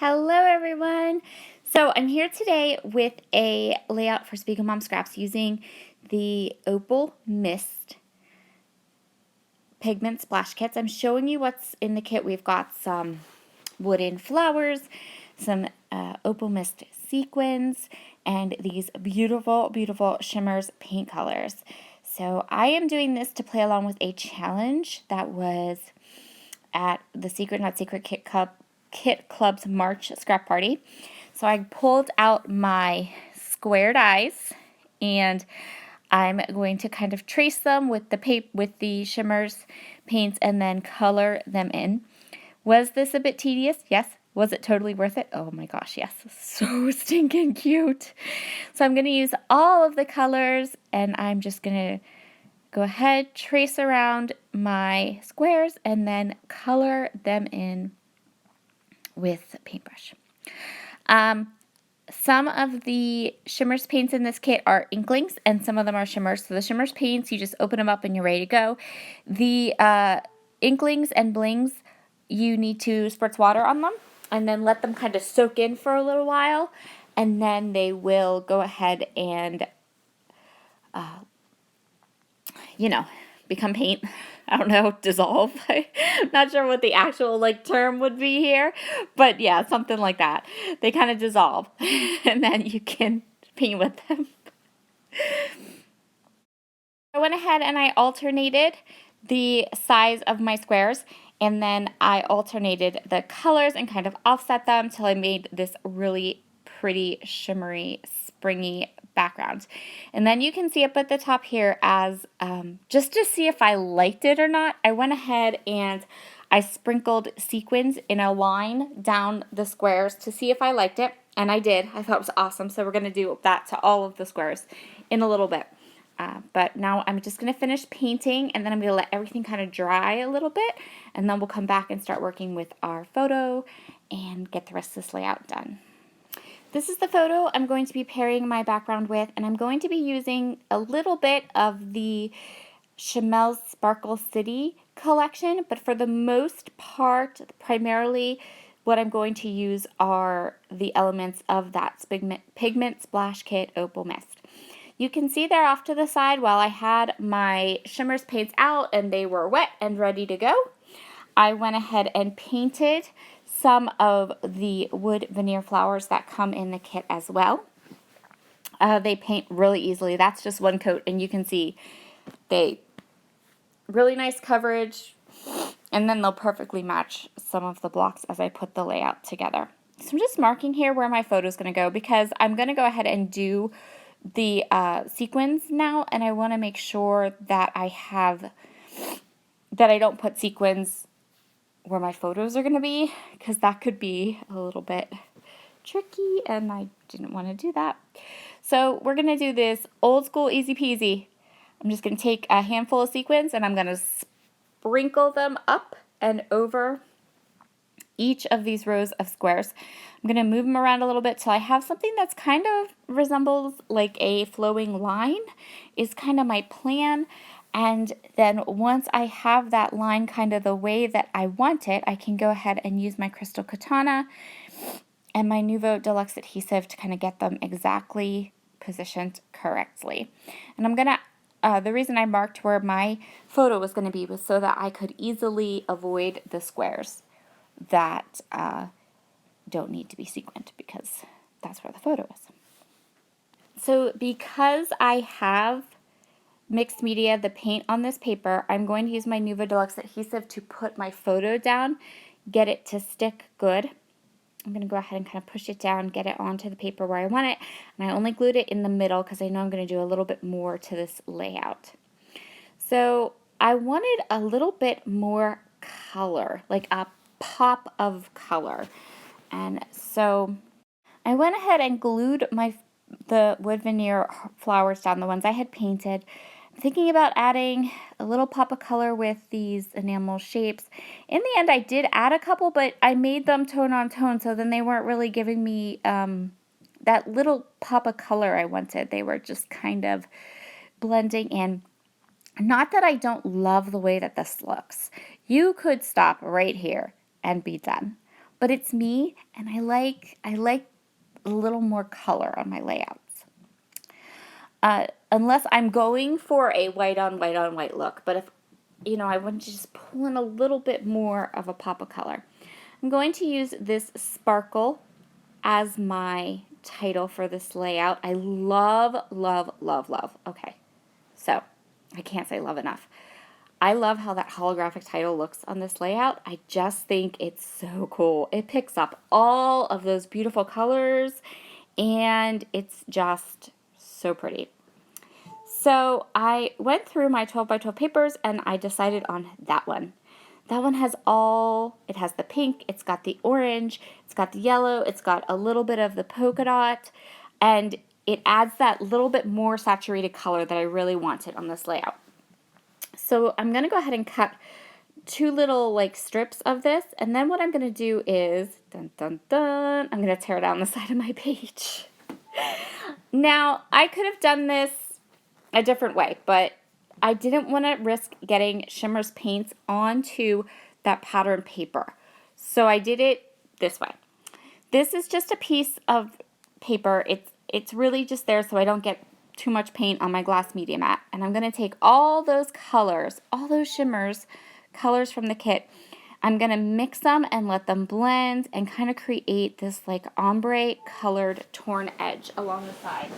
Hello everyone! So I'm here today with a layout for Spiegelmom Scraps using the Opal Mist pigment splash kits. I'm showing you what's in the kit. We've got some wooden flowers, some Opal Mist sequins, and these beautiful, beautiful shimmers paint colors. So I am doing this to play along with a challenge that was at the Secret Not Secret Kit Club's March scrap party. So I pulled out my square dies and I'm going to kind of trace them with the shimmers paints and then color them in. Was this a bit tedious? Yes. Was it totally worth it? Oh my gosh, yes. So stinking cute. So I'm going to use all of the colors and I'm just going to go ahead, trace around my squares, and then color them in with a paintbrush. Some of the shimmers paints in this kit are inklings, and some of them are shimmers. So the shimmers paints, you just open them up and you're ready to go. The inklings and blings, you need to spritz water on them and then let them kind of soak in for a little while, and then they will go ahead and become paint. I don't know, dissolve. I'm not sure what the actual term would be here, but yeah, something like that. They kind of dissolve and then you can paint with them. I went ahead and I alternated the size of my squares, and then I alternated the colors and kind of offset them till I made this really pretty shimmery springy background. And then you can see up at the top here as just to see if I liked it or not, I went ahead and I sprinkled sequins in a line down the squares to see if I liked it, and I did. I thought it was awesome, so we're going to do that to all of the squares in a little bit. But now I'm just going to finish painting, and then I'm going to let everything kind of dry a little bit, and then we'll come back and start working with our photo and get the rest of this layout done. This is the photo I'm going to be pairing my background with, and I'm going to be using a little bit of the Chamel's Sparkle City collection, but for the most part, primarily what I'm going to use are the elements of that Pigment Splash Kit Opal Mist. You can see there off to the side while I had my shimmers paints out and they were wet and ready to go, I went ahead and painted some of the wood veneer flowers that come in the kit as well. They paint really easily. That's just one coat, and you can see they really nice coverage, and then they'll perfectly match some of the blocks as I put the layout together. So I'm just marking here where my photo is going to go because I'm going to go ahead and do the sequins now, and I want to make sure that I don't put sequins where my photos are going to be, because that could be a little bit tricky and I didn't want to do that. So we're going to do this old school easy peasy. I'm just going to take a handful of sequins and I'm going to sprinkle them up and over each of these rows of squares. I'm going to move them around a little bit till I have something that's kind of resembles like a flowing line is kind of my plan. And then once I have that line kind of the way that I want it, I can go ahead and use my Crystal Katana and my Nuvo Deluxe adhesive to kind of get them exactly positioned correctly. And I'm going to the reason I marked where my photo was going to be was so that I could easily avoid the squares that don't need to be sequined, because that's where the photo is. So because I have mixed media, the paint on this paper, I'm going to use my Nuvo Deluxe adhesive to put my photo down, get it to stick good. I'm going to go ahead and kind of push it down, get it onto the paper where I want it, and I only glued it in the middle because I know I'm going to do a little bit more to this layout. So I wanted a little bit more color, like a pop of color, and so I went ahead and glued the wood veneer flowers down, the ones I had painted. I'm thinking about adding a little pop of color with these enamel shapes. In the end, I did add a couple, but I made them tone on tone, so then they weren't really giving me that little pop of color I wanted. They were just kind of blending in. Not that I don't love the way that this looks. You could stop right here and be done. but it's me, and I like a little more color on my layouts. Unless I'm going for a white on white on white look, but if I want to just pull in a little bit more of a pop of color, I'm going to use this sparkle as my title for this layout. I love, love, love, love. Okay, so I can't say love enough. I love how that holographic title looks on this layout. I just think it's so cool. It picks up all of those beautiful colors, and it's just so pretty. So I went through my 12 by 12 papers, and I decided on that one. That one has it has the pink, it's got the orange, it's got the yellow, it's got a little bit of the polka dot, and it adds that little bit more saturated color that I really wanted on this layout. So I'm going to go ahead and cut 2 little strips of this, and then what I'm going to do is, dun dun dun, I'm going to tear down the side of my page. Now, I could have done this a different way, but I didn't want to risk getting Shimmer's paints onto that pattern paper. So I did it this way. This is just a piece of paper. It's really just there so I don't get too much paint on my glass media mat. And I'm going to take all those colors, all those shimmers, colors from the kit. I'm going to mix them and let them blend and kind of create this ombre colored torn edge along the side.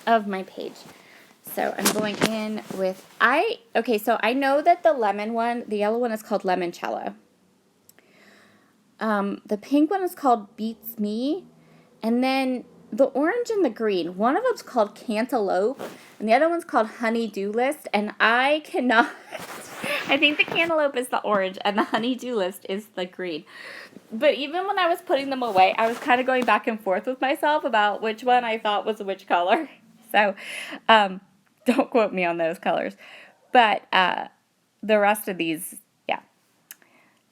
Of my page. So I'm going in with, so I know that the yellow one is called Limoncello. The pink one is called Beats Me, and then the orange and the green, one of them's called Cantaloupe, and the other one's called Honey-Do List, and I cannot, I think the Cantaloupe is the orange, and the Honey-Do List is the green. But even when I was putting them away, I was kind of going back and forth with myself about which one I thought was which color. So, don't quote me on those colors. But the rest of these, yeah.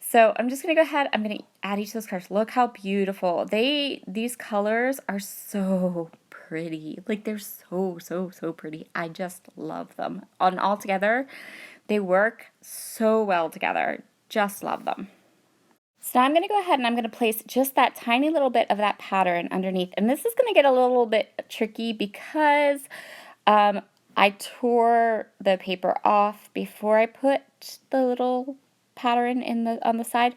So I'm just going to go ahead. I'm going to add each of those colors. Look how beautiful. These colors are so pretty. They're so, so, so pretty. I just love them. All together, they work so well together. Just love them. So now I'm going to go ahead and I'm going to place just that tiny little bit of that pattern underneath. And this is going to get a little bit tricky because I tore the paper off before I put the little pattern on the side.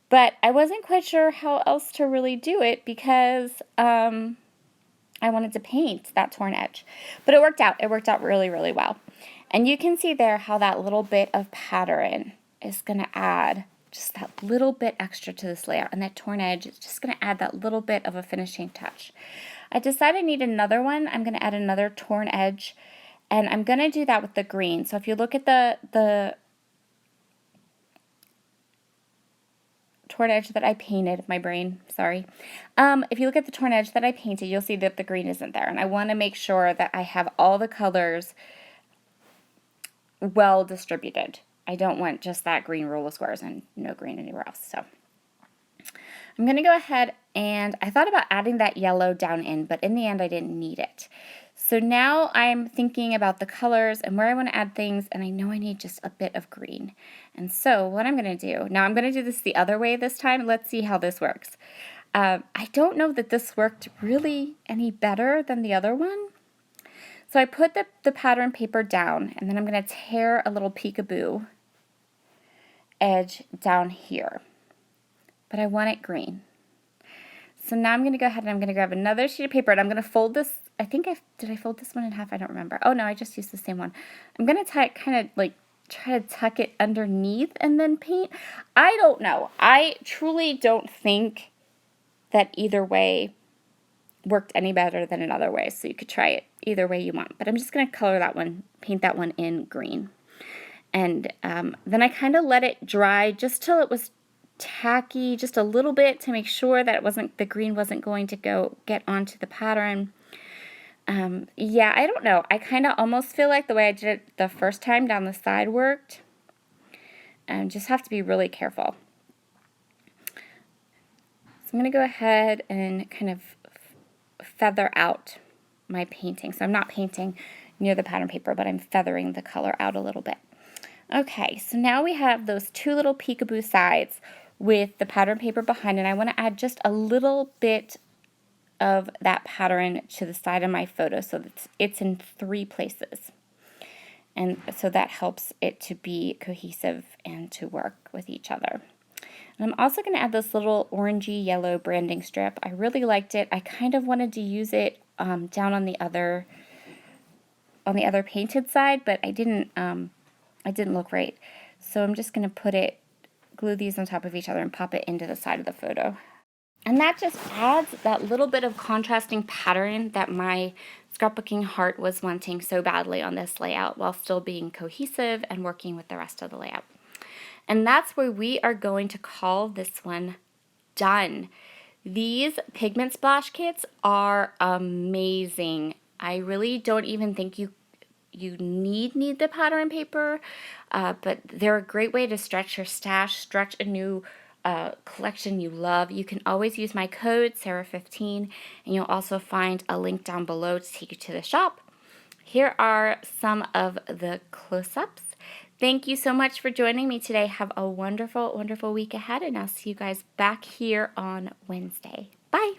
But I wasn't quite sure how else to really do it because I wanted to paint that torn edge. But it worked out. It worked out really, really well. And you can see there how that little bit of pattern is going to add just that little bit extra to this layout, and that torn edge is just going to add that little bit of a finishing touch. I decided I need another one. I'm going to add another torn edge, and I'm going to do that with the green. So if you look at the torn edge that I painted, my brain, sorry. If you look at the torn edge that I painted, you'll see that the green isn't there, and I want to make sure that I have all the colors well distributed. I don't want just that green roll of squares and no green anywhere else. So I'm going to go ahead, and I thought about adding that yellow down in, but in the end I didn't need it. So now I'm thinking about the colors and where I want to add things, and I know I need just a bit of green. And so what I'm going to do, now I'm going to do this the other way this time. Let's see how this works. I don't know that this worked really any better than the other one. So I put the pattern paper down, and then I'm going to tear a little peekaboo edge down here. But I want it green. So now I'm going to go ahead and I'm going to grab another sheet of paper, and I'm going to fold this. Did I fold this one in half? I don't remember. Oh no, I just used the same one. I'm going to try to tuck it underneath and then paint. I don't know. I truly don't think that either way worked any better than another way, so you could try it either way you want. But I'm just going to color that one, paint that one in green. And then I kind of let it dry just till it was tacky, just a little bit, to make sure that the green wasn't going to get onto the pattern. Yeah, I don't know. I kind of almost feel like the way I did it the first time down the side worked. Just have to be really careful. So I'm going to go ahead and kind of feather out my painting. So I'm not painting near the pattern paper, but I'm feathering the color out a little bit. Okay, so now we have those two little peekaboo sides with the pattern paper behind, and I want to add just a little bit of that pattern to the side of my photo so that it's in 3 places. And so that helps it to be cohesive and to work with each other. And I'm also going to add this little orangey yellow branding strip. I really liked it. I kind of wanted to use it down on the other painted side, but I didn't look right. So I'm just going to glue these on top of each other and pop it into the side of the photo. And that just adds that little bit of contrasting pattern that my scrapbooking heart was wanting so badly on this layout, while still being cohesive and working with the rest of the layout. And that's where we are going to call this one done. These pigment splash kits are amazing. I really don't even think you need the pattern paper, but they're a great way to stretch your stash, stretch a new collection you love. You can always use my code Sarah15, and you'll also find a link down below to take you to the shop. Here are some of the close-ups. Thank you so much for joining me today. Have a wonderful, wonderful week ahead, and I'll see you guys back here on Wednesday. Bye!